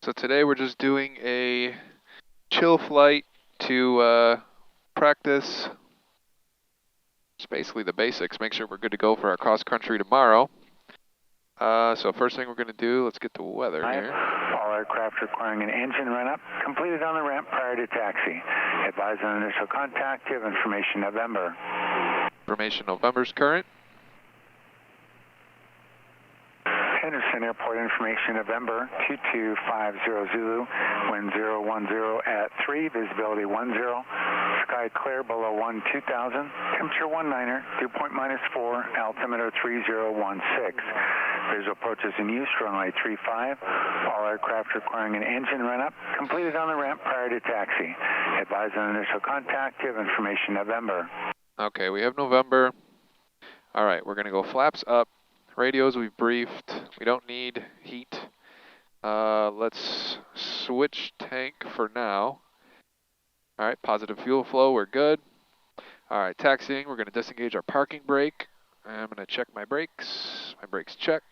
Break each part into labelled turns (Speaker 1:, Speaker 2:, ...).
Speaker 1: So today we're just doing a chill flight to practice just basically the basics, make sure we're good to go for our cross country tomorrow. So first thing we're going to do, let's get the weather here.
Speaker 2: All aircraft requiring an engine run-up completed on the ramp prior to taxi. Advise on initial contact. Give information November.
Speaker 1: Information November's current.
Speaker 2: Henderson Airport information November 2250 Zulu, wind 010 at 3, visibility 10, sky clear below 2000, temperature 19er, dew point -4, altimeter 3016. Visual approaches in use, runway 35. All aircraft requiring an engine run-up completed on the ramp prior to taxi. Advise on initial contact. Give information November.
Speaker 1: Okay, we have November. All right, we're going to go flaps up. Radios we've briefed. We don't need heat. Let's switch tank for now. All right, positive fuel flow, we're good. All right, taxiing, we're going to disengage our parking brake. I'm going to check my brakes. My brakes check.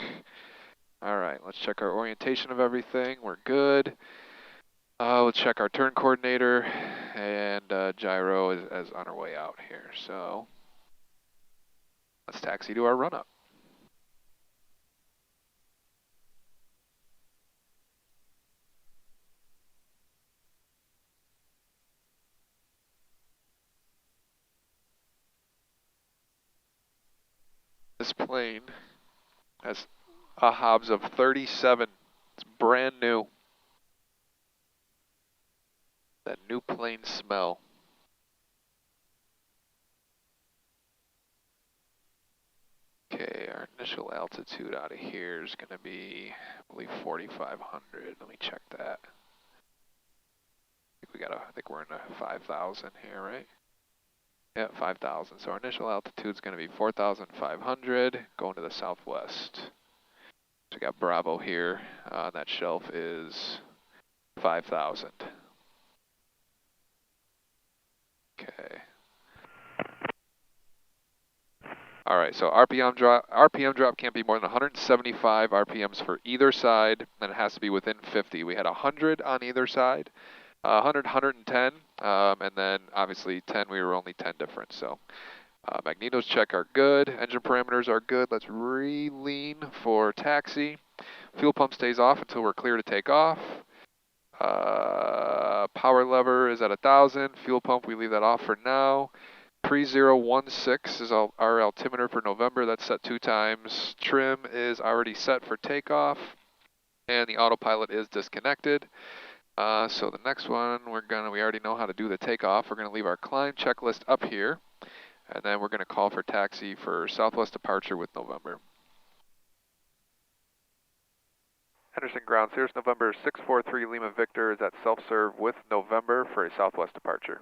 Speaker 1: All right, let's check our orientation of everything. We're good. Let's check our turn coordinator, and gyro is on our way out here. So let's taxi to our run-up. This plane has a Hobbs of 37. It's brand new. That new plane smell. Okay, our initial altitude out of here is going to be, I believe, 4,500. Let me check that. I think we're in a 5,000 here, right? Yeah, 5,000. So our initial altitude is going to be 4,500 going to the southwest. So we got Bravo here. That shelf is 5,000. Okay. All right, so RPM drop can't be more than 175 RPMs for either side, and it has to be within 50. We had 100 on either side, 100, 110, and then obviously 10, we were only 10 different. So magnetos check are good, engine parameters are good. Let's re-lean for taxi. Fuel pump stays off until we're clear to take off. Power lever is at 1,000. Fuel pump, we leave that off for now. 3016 is our altimeter for November. That's set 2 times. Trim is already set for takeoff, and the autopilot is disconnected. So the next one, we already know how to do the takeoff. We're gonna leave our climb checklist up here, and then we're gonna call for taxi for Southwest departure with November. Henderson ground, Cirrus November 643 Lima Victor is at self-serve with November for a Southwest departure.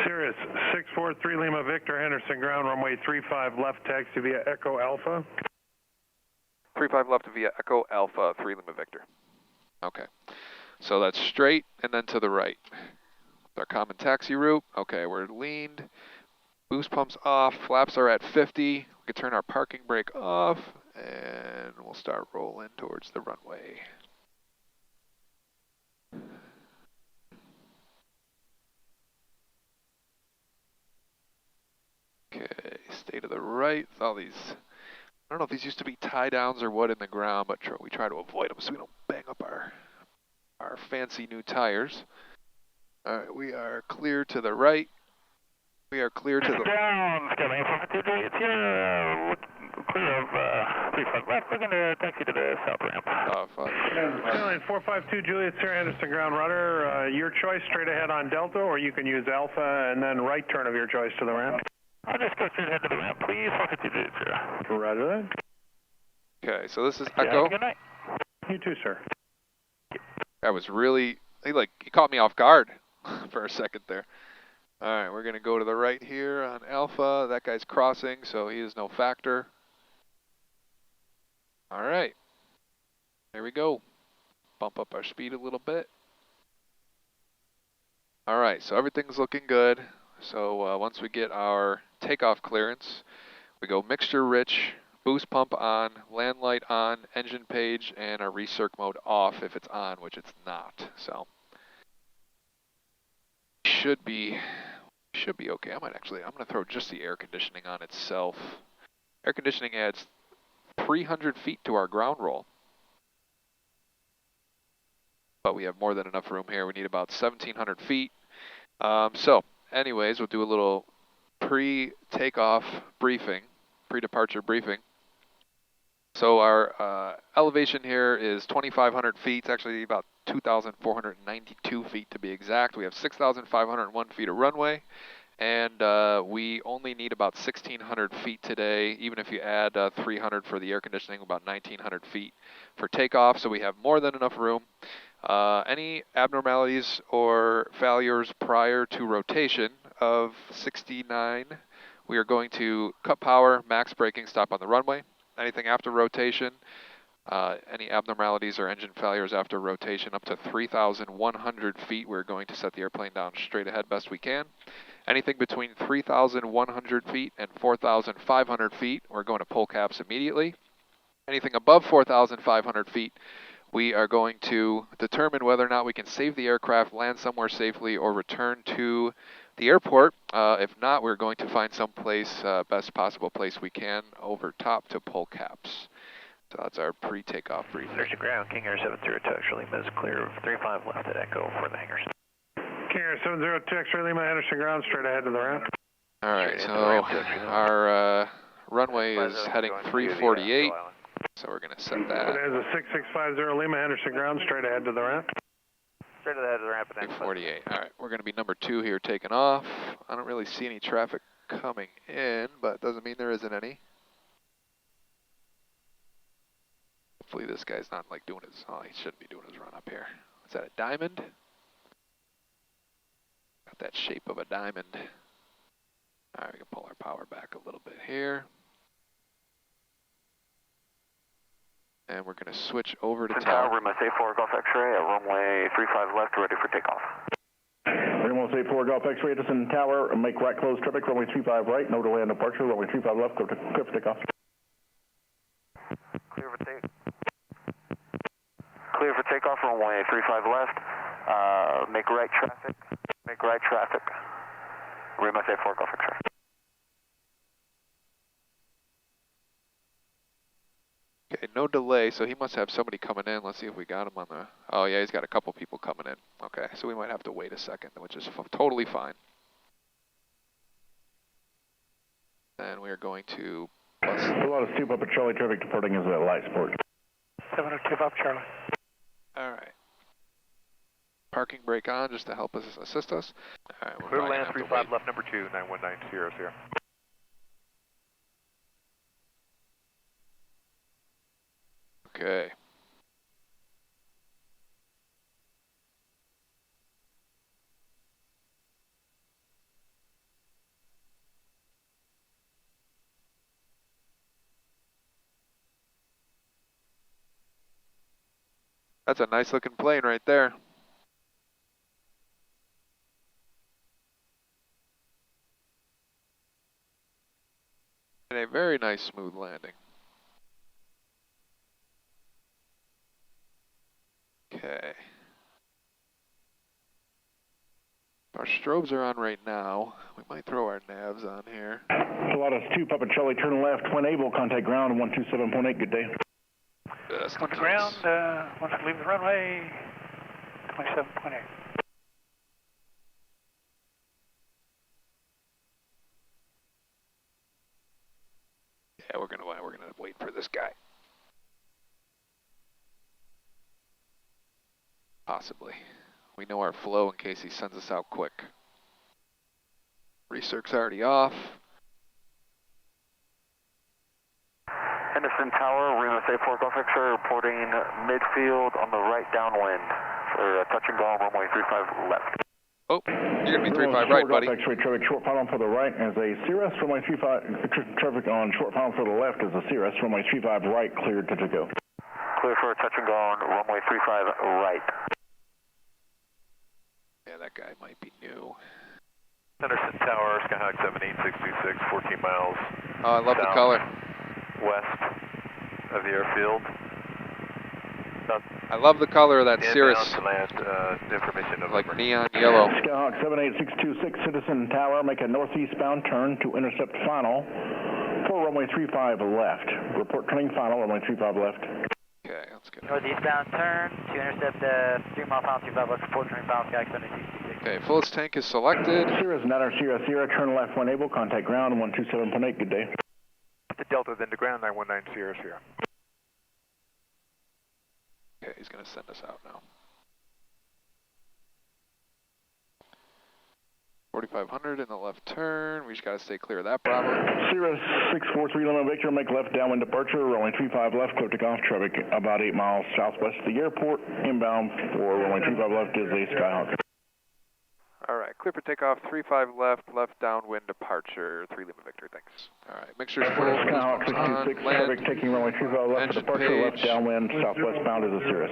Speaker 3: Cirrus 643 Lima Victor, Henderson ground, runway 35 left, taxi via Echo Alpha.
Speaker 1: 35 left via Echo Alpha, 3 Lima Victor. Okay, so that's straight and then to the right. Our common taxi route. Okay, we're leaned. Boost pumps off, flaps are at 50. We can turn our parking brake off, and we'll start rolling towards the runway. Okay, stay to the right. All these, I don't know if these used to be tie downs or what in the ground, but we try to avoid them so we don't bang up our fancy new tires. All right, we are clear to the right. We are clear to the
Speaker 4: down, coming from 2 Juliet Sierra, clear of 35 left. We're going to taxi to the south ramp.
Speaker 1: Oh, fuck.
Speaker 3: Airline 452 Juliet Sierra, Henderson ground rudder. Your choice, straight ahead on Delta, or you can use Alpha and then right turn of your choice to the ramp.
Speaker 4: I'll just go straight ahead to the ramp, please. 452 Juliet Sierra.
Speaker 3: Roger that.
Speaker 1: Okay, so this is
Speaker 4: Yeah,
Speaker 1: Echo.
Speaker 4: good night.
Speaker 3: You too, sir.
Speaker 1: I was really, he caught me off guard for a second there. All right, we're going to go to the right here on Alpha. That guy's crossing, so he is no factor. All right, there we go. Bump up our speed a little bit. All right, so everything's looking good. So once we get our takeoff clearance, We go mixture rich, boost pump on, land light on, engine page, and our recirc mode off if it's on, which it's not. So should be okay. I'm gonna throw just the air conditioning on itself. Air conditioning adds 300 feet to our ground roll. But we have more than enough room here. We need about 1,700 feet. So anyways, we'll do a little pre-takeoff briefing, pre-departure briefing. So our elevation here is 2,500 feet. It's actually about 2,492 feet to be exact. We have 6,501 feet of runway, and we only need about 1,600 feet today. Even if you add 300 for the air conditioning, about 1,900 feet for takeoff. So we have more than enough room. Any abnormalities or failures prior to rotation of 69, we are going to cut power, max braking, stop on the runway. Anything after rotation, any abnormalities or engine failures after rotation up to 3,100 feet, we're going to set the airplane down straight ahead best we can. Anything between 3,100 feet and 4,500 feet, we're going to pull caps immediately. Anything above 4,500 feet, we are going to determine whether or not we can save the aircraft, land somewhere safely, or return to the airport. If not, we're going to find some place, best possible place we can, over top to pull caps. So that's our pre-takeoff briefing.
Speaker 5: There's a ground, King Air 70 X-ray Lima is clear of 35 left at Echo for the hangars.
Speaker 3: King Air 70 X-ray Lima, Henderson ground, straight ahead to the ramp.
Speaker 1: All right, so our runway is heading 348. So we're going to set that.
Speaker 3: There's a 6650 Lima, Henderson ground, straight ahead to the ramp.
Speaker 5: Straight ahead to the ramp.
Speaker 1: 348. All right, we're going to be number 2 here taking off. I don't really see any traffic coming in, but doesn't mean there isn't any. Hopefully this guy's not like doing his, oh, he shouldn't be doing his run up here. Is that a diamond? Got that shape of a diamond. All right, we can pull our power back a little bit here. And we're going to switch over to tower.
Speaker 2: Rima 84 Golf X-ray at runway 35 left, ready for takeoff.
Speaker 6: Rima 84 Golf X-ray, Edison Tower, make right close traffic, runway 35 right, no delay on departure, runway 35 left, clear for takeoff.
Speaker 2: Clear for takeoff, runway 35 left, make right traffic, Rima 84 Golf X-ray.
Speaker 1: Okay, no delay, so he must have somebody coming in. Let's see if we got him on the... Oh, yeah, he's got a couple people coming in. Okay, so we might have to wait a second, which is totally fine. And we are going to...
Speaker 6: A lot of Stu Papa Charlie traffic departing is at light sport.
Speaker 5: 702 Papa Charlie.
Speaker 1: All right. Parking brake on just to help us assist us. All right,
Speaker 5: Clear land 35 left, number 2, 919 Sierra Sierra.
Speaker 1: Okay. That's a nice looking plane right there. And a very nice smooth landing. Okay. Our strobes are on right now. We might throw our navs on here.
Speaker 6: A lot of Stu Papa Charlie, turn left, when able, contact ground 127.8, good day.
Speaker 5: Going to ground, once we leave the runway, 27.8.
Speaker 1: Yeah, we're gonna wait for this guy. Possibly. We know our flow in case he sends us out quick. Recirc's already off.
Speaker 2: Henderson Tower, Rima 84 Golf X-ray reporting midfield on the right downwind for touch and go on runway 35 left.
Speaker 1: Oh, you're gonna be 35 right, buddy.
Speaker 6: Golf X-ray traffic short pylon for the right as a Cirrus, runway 35, traffic on short pylon for the left is a Cirrus, runway 35 right, cleared to go.
Speaker 2: Clear for touch and go on runway 35 right.
Speaker 1: Yeah, that guy might be new.
Speaker 5: Henderson Tower, Skyhawk 78626, 14 miles
Speaker 1: Oh, I love the color.
Speaker 7: West of the airfield.
Speaker 1: I love the color of that Cirrus.
Speaker 7: To land, information of
Speaker 1: like neon yellow.
Speaker 6: Skyhawk 78626, Citizen Tower, make a northeastbound turn to intercept final for runway 35 left. Report turning final, runway 35 left.
Speaker 1: Okay, let's go.
Speaker 8: Northeastbound turn to intercept 3 mile final 25 left, report turning final, Skyhawk 78626.
Speaker 1: Okay, fullest tank is selected.
Speaker 6: Cirrus, Natter, Sierra, Sierra, turn left when able, contact ground 127.8, good day.
Speaker 2: To Delta, then to ground 919 Sierra, Sierra.
Speaker 1: Okay, he's going to send us out now. 4,500 in the left turn. We just got to stay clear of that Bravo.
Speaker 6: Cirrus 643 Lima Victor, make left downwind departure, runway 35 left, clear takeoff, traffic about 8 miles southwest of the airport. Inbound for runway 35 left is a Skyhawk.
Speaker 1: All right, clear for takeoff, 35 left, left downwind departure, 3 Lima Victor, thanks. All right, make sure it's full.
Speaker 6: Skyhawk 626, traffic taking runway 35 left for departure, left downwind, southwest bound is a Cirrus.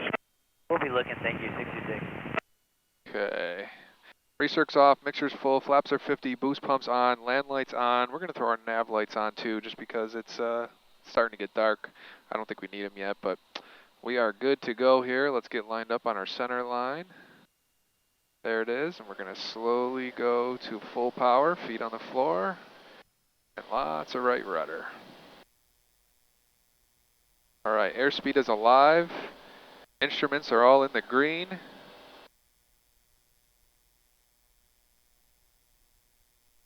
Speaker 8: We'll be looking, thank you, 66.
Speaker 1: Okay. Recirc's off, mixer's full, flaps are 50, boost pumps on, land lights on. We're going to throw our nav lights on too, just because it's starting to get dark. I don't think we need them yet, but we are good to go here. Let's get lined up on our center line. There it is, and we're going to slowly go to full power, feet on the floor, and lots of right rudder. All right, airspeed is alive. Instruments are all in the green.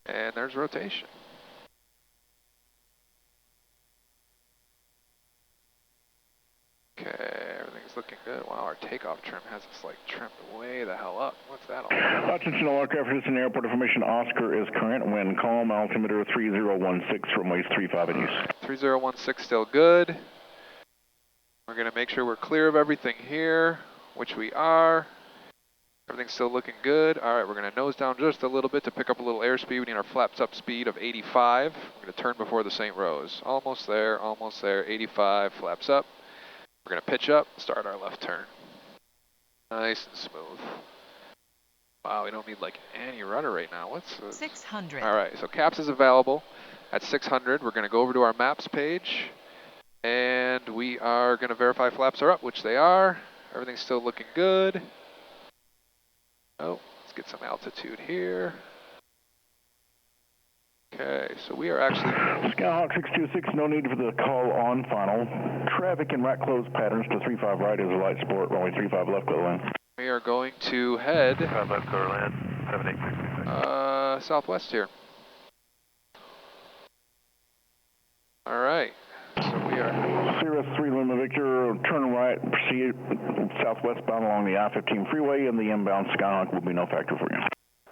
Speaker 1: And there's rotation. Okay, everything's looking good. Wow, our takeoff trim has us like trimmed way the hell up. What's that all about?
Speaker 6: Attention all aircraft, this is an airport information. Oscar is current, wind calm, altimeter 3016, runways 35 in use.
Speaker 1: 3016 still good. We're going to make sure we're clear of everything here, which we are. Everything's still looking good. All right, we're going to nose down just a little bit to pick up a little airspeed. We need our flaps up speed of 85. We're going to turn before the St. Rose. Almost there, 85, flaps up. We're going to pitch up, start our left turn. Nice and smooth. Wow, we don't need like any rudder right now. What's
Speaker 9: 600.
Speaker 1: All right, so CAPS is available at 600. We're going to go over to our maps page, and we are going to verify flaps are up, which they are. Everything's still looking good. Oh, let's get some altitude here. Okay, so we are actually...
Speaker 6: Skyhawk 626, no need for the call on final. Traffic and rack close patterns to 35 right is a light sport, runway 35 left, go land.
Speaker 1: We are going to head...
Speaker 7: 35 left, go land, 78626.
Speaker 1: Southwest here. All right, so we are...
Speaker 6: Cirrus 3 Lima Victor, turn right, proceed southwestbound along the I-15 freeway, and the inbound Skyhawk will be no factor for you.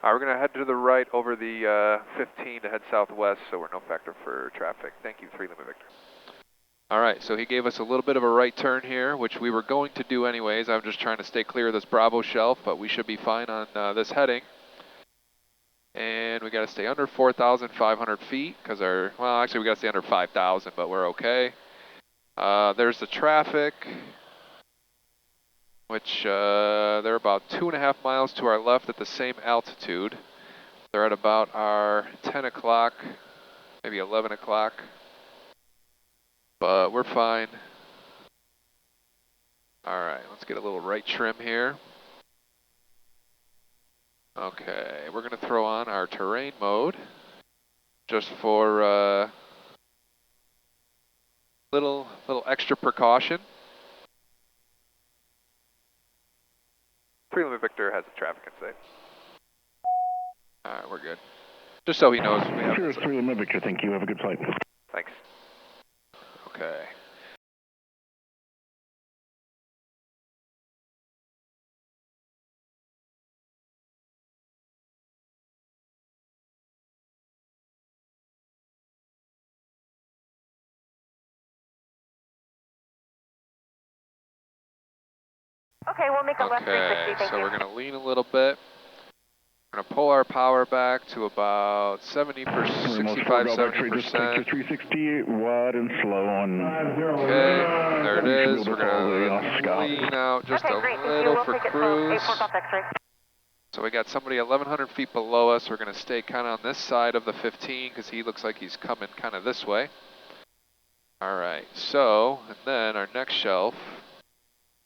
Speaker 1: All right, we're going to head to the right over the 15 to head southwest, so we're no factor for traffic. Thank you, 3 Lima Victor. All right, so he gave us a little bit of a right turn here, which we were going to do anyways. I'm just trying to stay clear of this Bravo shelf, but we should be fine on this heading. And we got to stay under 4,500 feet, because our, well, actually we got to stay under 5,000, but we're okay. There's the traffic, which they're about 2.5 miles to our left at the same altitude. They're at about our 10 o'clock, maybe 11 o'clock, but we're fine. All right, let's get a little right trim here. Okay, we're going to throw on our terrain mode just for little extra precaution. 3 Lima Victor has the traffic in sight. All right, we're good. Just so he knows we have.
Speaker 6: Cirrus 3 Lima Victor, thank you. Have a good flight.
Speaker 1: Thanks. Okay.
Speaker 10: Okay, we'll make a left 360, thank
Speaker 1: so
Speaker 10: you.
Speaker 1: we're going to lean a little bit. We're going to pull our power back to about 65, 70%.
Speaker 6: 360, wide and slow on.
Speaker 1: Okay, there it is. We're going to lean out just a little for cruise. So we got somebody 1,100 feet below us. We're going to stay kind of on this side of the 15 because he looks like he's coming kind of this way. All right, so, and then our next shelf,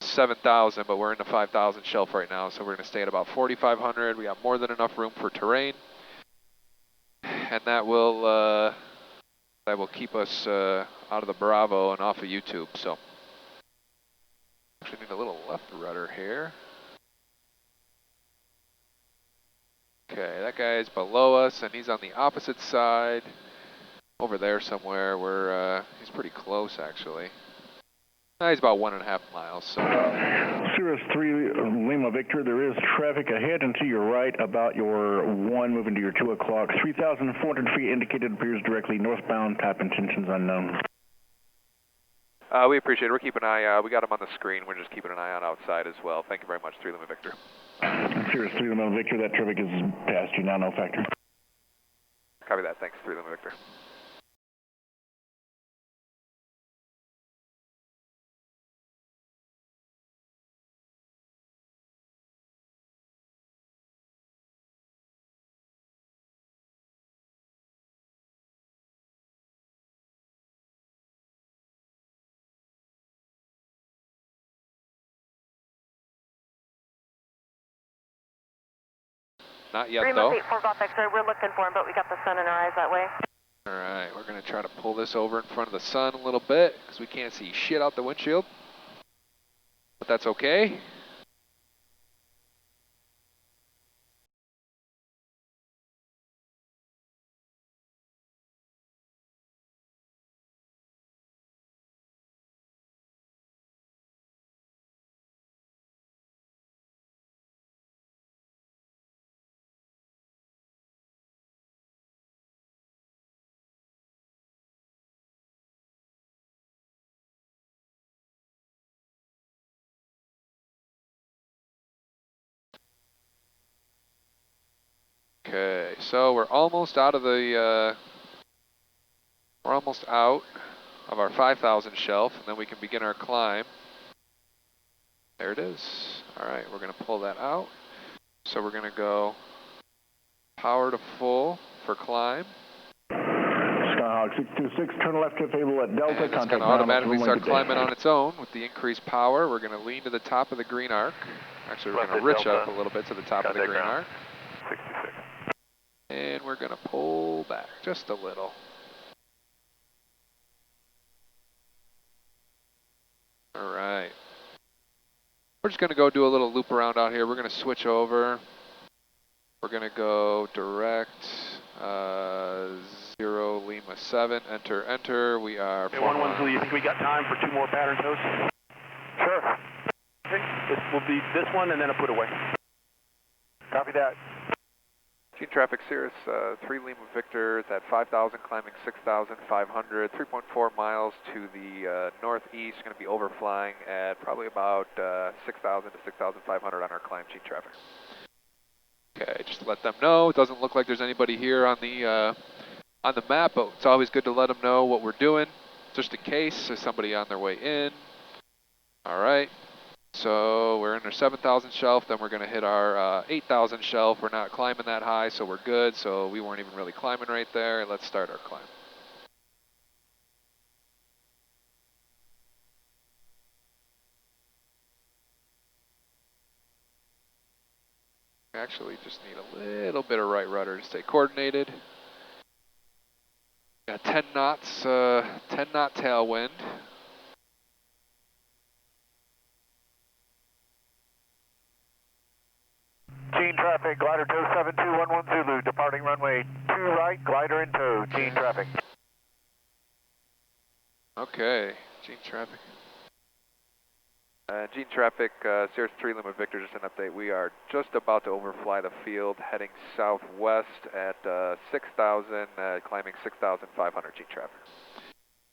Speaker 1: 7,000, but we're in the 5,000 shelf right now, so we're going to stay at about 4,500. We got more than enough room for terrain, and that will keep us out of the Bravo and off of YouTube. So, actually need a little left rudder here. Okay, that guy's below us, and he's on the opposite side, over there somewhere. He's pretty close, actually. He's about 1.5 miles. So.
Speaker 6: Cirrus 3 Lima Victor, there is traffic ahead and to your right about your 1 moving to your 2 o'clock. 3,400 feet indicated, appears directly northbound, type intentions unknown.
Speaker 1: We appreciate it. We're keeping an eye out. We got him on the screen. We're just keeping an eye out outside as well. Thank you very much, 3 Lima Victor.
Speaker 6: Cirrus 3 Lima Victor, that traffic is past you now, no factor.
Speaker 1: Copy that. Thanks, 3 Lima Victor. Not yet, though.
Speaker 10: 384 Golf X-ray, we're looking for him, but we got the sun in our eyes that way.
Speaker 1: All right, we're going to try to pull this over in front of the sun a little bit because we can't see shit out the windshield. But that's okay. Okay, so we're almost out of the, we're almost out of our 5,000 shelf, and then we can begin our climb. There it is. All right, we're going to pull that out. So we're going to go power to full for climb.
Speaker 6: Skyhawk 626, turn left if able at Delta.
Speaker 1: And it's going to automatically start climbing on its own with the increased power. We're going to lean to the top of the green arc. Actually, we're going to rich up a little bit to the top of the green arc.
Speaker 7: 66.
Speaker 1: And we're going to pull back just a little. All right. We're just going to go do a little loop around out here. We're going to switch over. We're going to go direct 0 Lima 7, enter, enter. We are...
Speaker 9: Hey, 110, Zulu, you think we got time for 2 more pattern toes?
Speaker 2: Sure.
Speaker 9: Okay, this will be this one and then a put away.
Speaker 2: Copy that.
Speaker 1: Gene traffic, Cirrus 3 Lima Victor, it's at 5,000, climbing 6,500, 3.4 miles to the northeast, going to be overflying at probably about 6,000 to 6,500 on our climb, Gene traffic. Okay, just let them know. It doesn't look like there's anybody here on the map, but it's always good to let them know what we're doing, just in case there's somebody on their way in. All right. So we're in our 7,000 shelf, then we're going to hit our 8,000 shelf. We're not climbing that high, so we're good. So we weren't even really climbing right there. Let's start our climb. Actually, just need a little bit of right rudder to stay coordinated. Got 10 knots, 10 knot tailwind.
Speaker 2: Gene traffic, glider tow 7211 Zulu, departing runway 2 right, glider in tow, Gene traffic.
Speaker 1: Okay, Gene traffic. Gene traffic, Cirrus 3 Lima Victor, just an update. We are just about to overfly the field, heading southwest at 6,000, climbing 6,500 Gene traffic.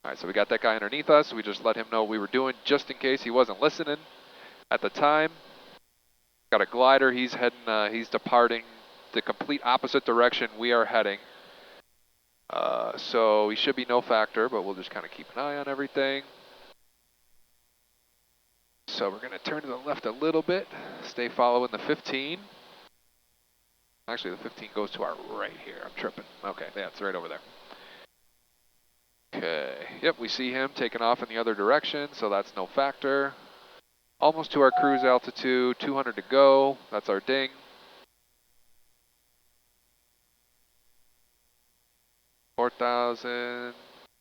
Speaker 1: All right, so we got that guy underneath us. We just let him know what we were doing just in case he wasn't listening at the time. Got a glider, he's heading, he's departing the complete opposite direction we are heading. So he should be no factor, but we'll just kind of keep an eye on everything. So we're going to turn to the left a little bit, stay following the 15. Actually, the 15 goes to our right here. I'm tripping. Okay, yeah, it's right over there. Okay, yep, we see him taking off in the other direction, so that's no factor. Almost to our cruise altitude, 200 to go. That's our ding. $4,000,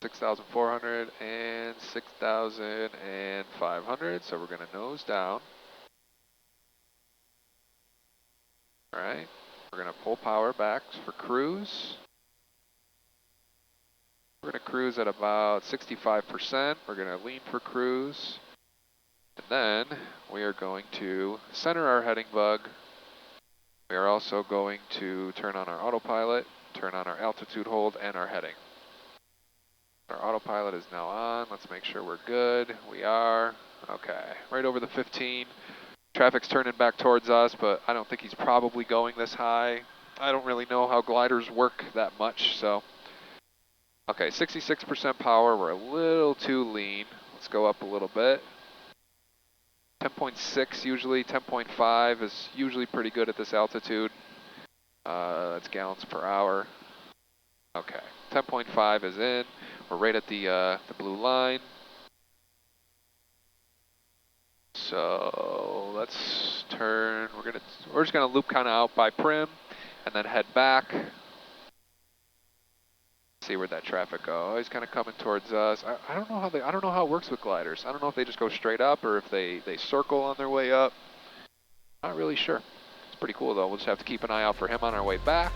Speaker 1: 6,400, and 6,500. So we're going to nose down. All right, we're going to pull power back for cruise. We're going to cruise at about 65%. We're going to lean for cruise. And then we are going to center our heading bug. We are also going to turn on our autopilot, turn on our altitude hold, and our heading. Our autopilot is now on. Let's make sure we're good. We are. Okay, right over the 15. Traffic's turning back towards us, but I don't think he's probably going this high. I don't really know how gliders work that much, so. Okay, 66% power. We're a little too lean. Let's go up a little bit. 10.6 usually, 10.5 is usually pretty good at this altitude. That's gallons per hour. Okay, 10.5 is in. We're right at the blue line. So let's turn. We're just gonna loop kind of out by Prim, and then head back. See where that traffic goes. Oh, he's kind of coming towards us. I don't know how it works with gliders. I don't know if they just go straight up or if they circle on their way up. Not really sure. It's pretty cool though. We'll just have to keep an eye out for him on our way back.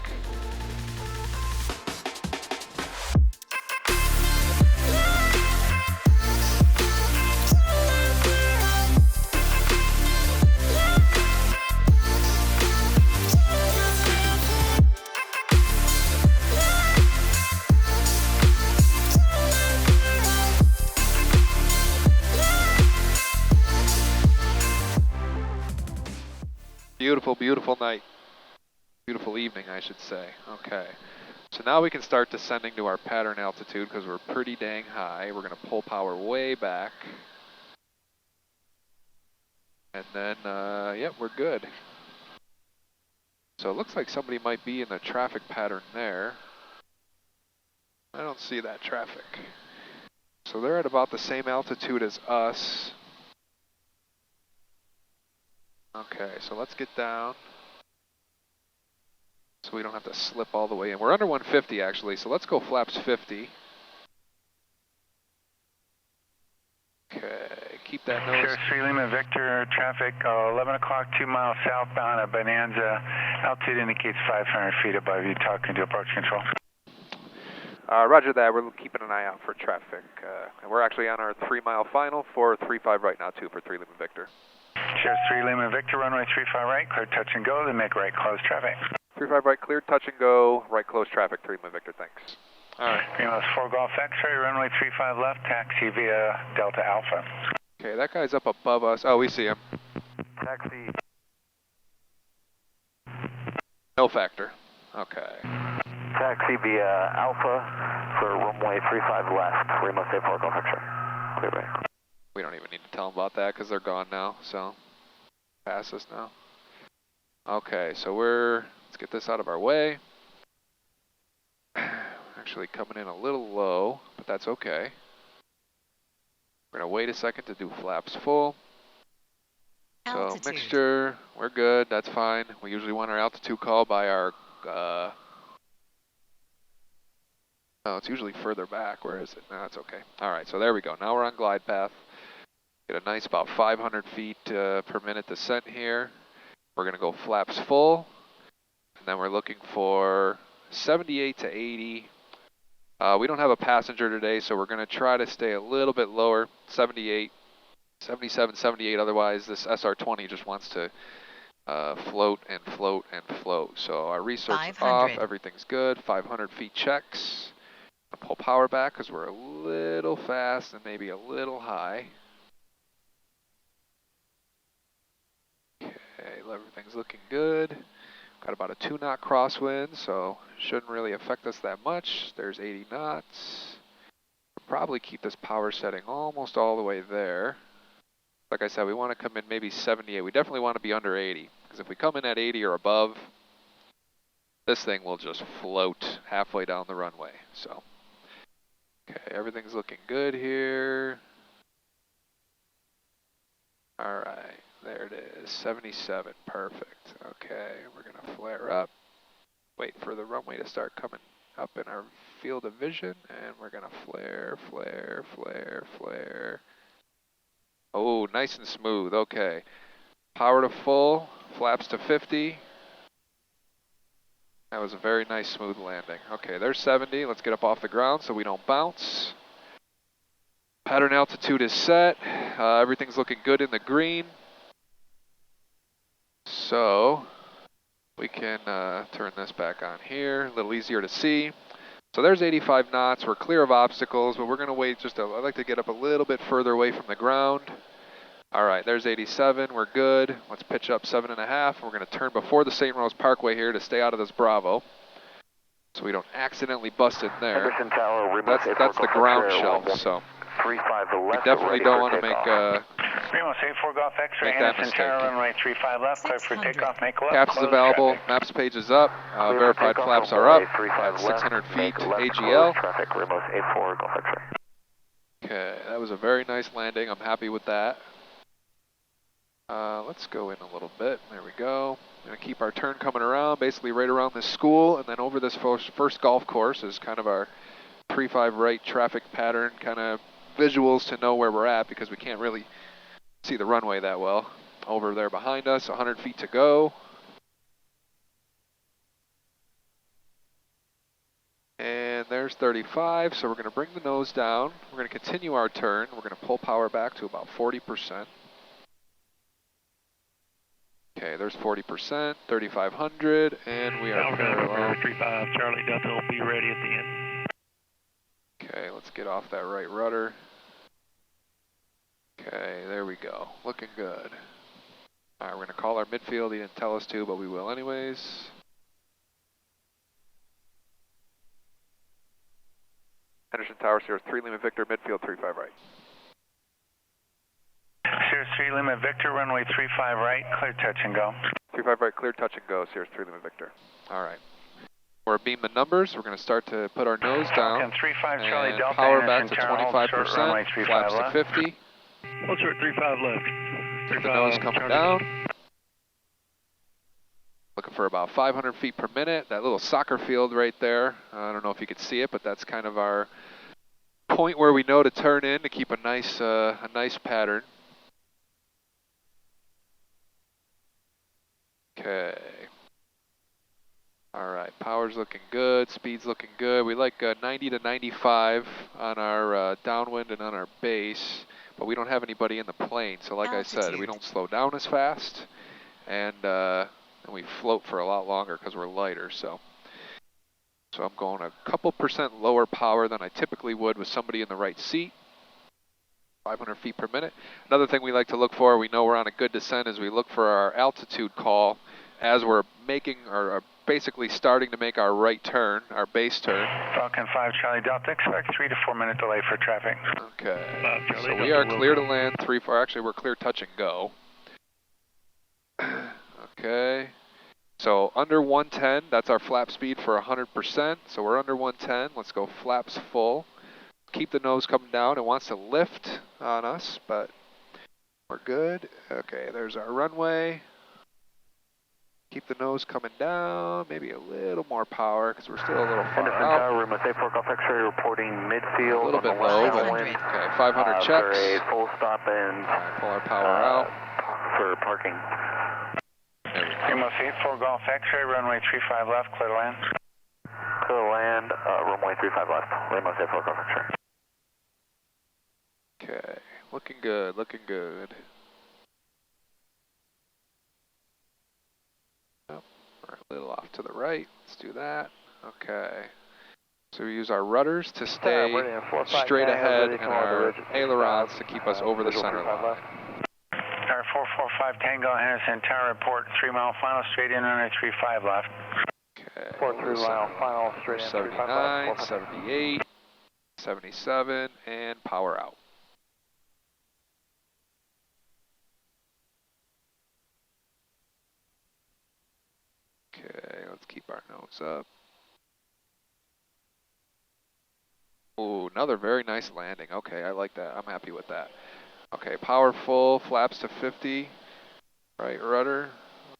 Speaker 1: Beautiful, beautiful night. Beautiful evening, I should say. Okay. So now we can start descending to our pattern altitude because we're pretty dang high. We're going to pull power way back. And then, yep, we're good. So it looks like somebody might be in the traffic pattern there. I don't see that traffic. So they're at about the same altitude as us. Okay, so let's get down so we don't have to slip all the way in. We're under 150 actually, so let's go flaps 50. Okay, keep that nose.
Speaker 2: Cirrus 3 Lima Victor, traffic 11 o'clock, 2 miles southbound of Bonanza. Altitude indicates 500 feet above you, talking to approach control.
Speaker 1: Roger that, we're keeping an eye out for traffic. And we're actually on our 3-mile final for 35 right now, 2 for 3 Lima Victor.
Speaker 2: Cirrus 3 Lima Victor, runway 35 right, clear touch and go, then make right, close traffic.
Speaker 1: 35 right, clear, touch and go, right close traffic, 3 Lima Victor, thanks. All right.
Speaker 2: Greenhouse 4 Golf X-ray, runway 35 left, taxi via Delta Alpha.
Speaker 1: Okay, that guy's up above us. Oh, we see him.
Speaker 7: Taxi.
Speaker 1: No factor. Okay.
Speaker 7: Taxi via Alpha for runway 35 left, Lima State 4 Golf X-ray. Clear bay.
Speaker 1: We don't even need to tell them about that because they're gone now, so pass us now. Okay, so let's get this out of our way. Actually coming in a little low, but that's okay. We're gonna wait a second to do flaps full. Altitude. So mixture, we're good, that's fine. We usually want our altitude call by our, oh, it's usually further back. Where is it? No, it's okay. All right, so there we go. Now we're on glide path. Get a nice about 500 feet per minute descent here. We're gonna go flaps full, and then we're looking for 78 to 80. We don't have a passenger today, so we're gonna try to stay a little bit lower, 78, 77, 78. Otherwise, this SR20 just wants to float and float and float. So our research off, everything's good. 500 feet checks. Pull power back because we're a little fast and maybe a little high. Okay, everything's looking good. Got about a 2-knot crosswind, so shouldn't really affect us that much. There's 80 knots. We'll probably keep this power setting almost all the way there. Like I said, we want to come in maybe 78. We definitely want to be under 80, because if we come in at 80 or above, this thing will just float halfway down the runway. So, okay, everything's looking good here. All right, there it is, 77, perfect. Okay, we're gonna flare up, wait for the runway to start coming up in our field of vision, and we're gonna flare, flare, flare, flare. Oh, nice and smooth, okay. Power to full, flaps to 50. That was a very nice smooth landing. Okay, there's 70, let's get up off the ground so we don't bounce. Pattern altitude is set, everything's looking good in the green. So, we can turn this back on here, a little easier to see. So there's 85 knots, we're clear of obstacles, but we're gonna wait I'd like to get up a little bit further away from the ground. All right, there's 87, we're good. Let's pitch up 7.5. We're gonna turn before the St. Rose Parkway here to stay out of this Bravo, so we don't accidentally bust in there. That's the ground shelf, so we definitely don't want to make
Speaker 2: Remos 84 Golf X-ray, Anderson Tower, runway 35 left, clear for takeoff, make left.
Speaker 1: Caps is available, maps page is up, verified flaps are up at 600 feet AGL.
Speaker 7: Traffic, Remos 84 Golf X-ray.
Speaker 1: Okay, that was a very nice landing, I'm happy with that. Let's go in a little bit, there we go. We're gonna keep our turn coming around, basically right around this school, and then over this first golf course is kind of our pre-5 right traffic pattern, kind of visuals to know where we're at because we can't really see the runway that well. Over there behind us, 100 feet to go. And there's 35, so we're gonna bring the nose down. We're gonna continue our turn. We're gonna pull power back to about 40%. Okay, there's 40%, 3,500, and we are parallel.
Speaker 4: 35 Charlie Delta will be ready at the end.
Speaker 1: Okay, let's get off that right rudder. Okay, there we go, looking good. All right, we're gonna call our midfield. He didn't tell us to, but we will anyways. Henderson Tower, Cirrus 3 Lima Victor, midfield 35 right.
Speaker 2: Cirrus 3 Lima Victor, runway 35 right, clear touch and go.
Speaker 1: 35 right, clear touch and go, Cirrus 3 Lima Victor. All right. We're beam the numbers. We're going to start to put our nose down and
Speaker 2: 35 Charlie Delta,
Speaker 1: power back to 25%, flaps to 50.
Speaker 4: Hold short 35 left.
Speaker 1: Get the nose coming down. Looking for about 500 feet per minute. That little soccer field right there. I don't know if you could see it, but that's kind of our point where we know to turn in to keep a nice pattern. Okay. All right, power's looking good, speed's looking good. We like 90 to 95 on our downwind and on our base, but we don't have anybody in the plane. So like I said, we don't slow down as fast, and we float for a lot longer because we're lighter. So I'm going a couple percent lower power than I typically would with somebody in the right seat. 500 feet per minute. Another thing we like to look for, we know we're on a good descent, is we look for our altitude call as we're making or basically starting to make our right turn, our base turn.
Speaker 2: Falcon 5 Charlie Delta, expect 3 to 4 minute delay for traffic.
Speaker 1: Okay, so we are clear to land 3-4, actually we're clear touch and go. Okay, so under 110, that's our flap speed for 100%, so we're under 110, let's go flaps full. Keep the nose coming down, it wants to lift on us, but we're good. Okay, there's our runway. Keep the nose coming down, maybe a little more power because we're still a little far out.
Speaker 7: Tower, room 84 Golf X-ray reporting midfield.
Speaker 1: A little bit low, but okay, 500 checks.
Speaker 7: For a full stop and
Speaker 1: pull our power out.
Speaker 7: For parking.
Speaker 2: Remos 84 Golf X-ray, runway 35 left, clear to land.
Speaker 7: Clear to land, runway 35 left, Remos 84 Golf X-ray.
Speaker 1: Okay, looking good, looking good. A little off to the right, let's do that. Okay, so we use our rudders to stay straight ahead and our ailerons to keep us over the center line.
Speaker 2: Tower 445 Tango, Henderson Tower, report 3 mile final, straight in, runway 35 left.
Speaker 1: Okay,
Speaker 8: 3 mile final, straight in,
Speaker 1: 79, 78, 77, and power out. Okay, let's keep our nose up. Ooh, another very nice landing. Okay, I like that. I'm happy with that. Okay, power full, flaps to 50. Right rudder.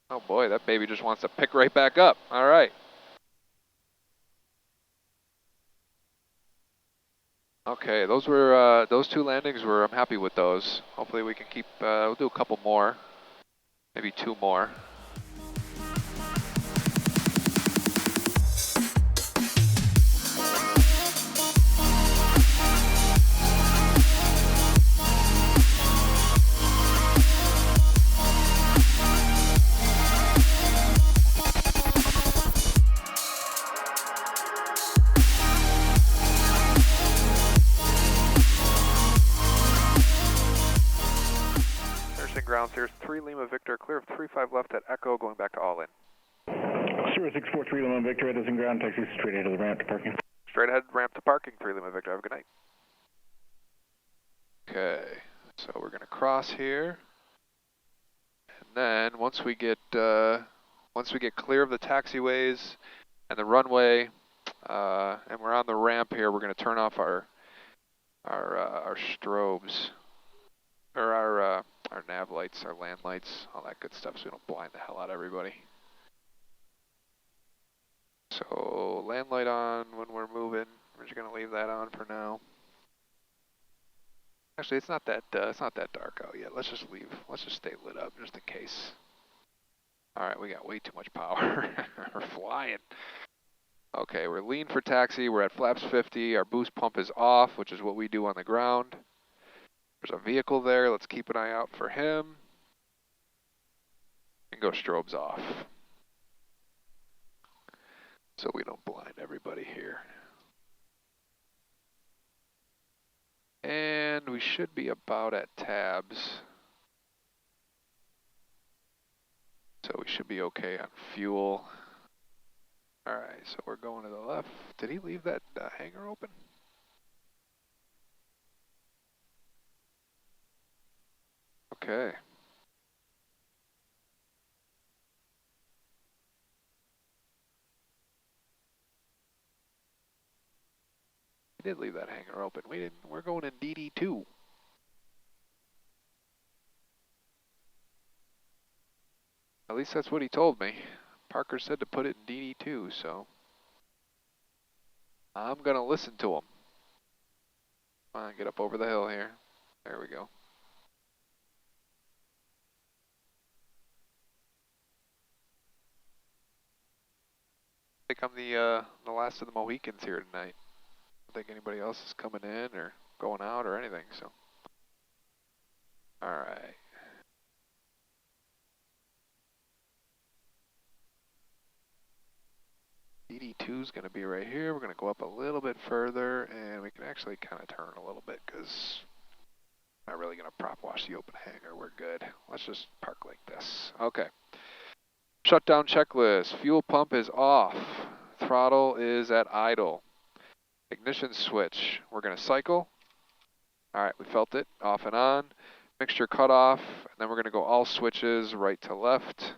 Speaker 1: Oh boy, that baby just wants to pick right back up. All right. Okay, those were those two landings were. I'm happy with those. Hopefully we can keep. We'll do a couple more, maybe two more. Ground, Cirrus 3 Lima Victor, clear of 35 left at Echo, going back to all in.
Speaker 6: Cirrus 643 Lima Victor, head is in ground, taxi straight ahead of the ramp to parking.
Speaker 1: Straight ahead, ramp to parking, 3 Lima Victor, have a good night. Okay, so we're going to cross here. And then once we get clear of the taxiways and the runway, and we're on the ramp here, we're going to turn off our strobes, or our nav lights, our land lights, all that good stuff, so we don't blind the hell out of everybody. So land light on when we're moving. We're just gonna leave that on for now. Actually, it's not that dark out yet. Let's just leave. Let's just stay lit up just in case. All right, we got way too much power. We're flying. Okay, we're lean for taxi. We're at flaps 50. Our boost pump is off, which is what we do on the ground. There's a vehicle there. Let's keep an eye out for him. And go strobes off, so we don't blind everybody here. And we should be about at tabs. So we should be okay on fuel. All right, so we're going to the left. Did he leave that hangar open? Okay. He did leave that hangar open. We're going in DD2. At least that's what he told me. Parker said to put it in DD2, so I'm gonna listen to him. Come on, get up over the hill here. There we go. I think I'm the last of the Mohicans here tonight. I don't think anybody else is coming in or going out or anything, so. All right. DD2 is going to be right here. We're going to go up a little bit further, and we can actually kind of turn a little bit because I'm not really going to prop wash the open hangar. We're good. Let's just park like this. Okay. Shutdown checklist. Fuel pump is off. Throttle is at idle. Ignition switch. We're going to cycle. All right, we felt it. Off and on. Mixture cut off, and then we're going to go all switches right to left.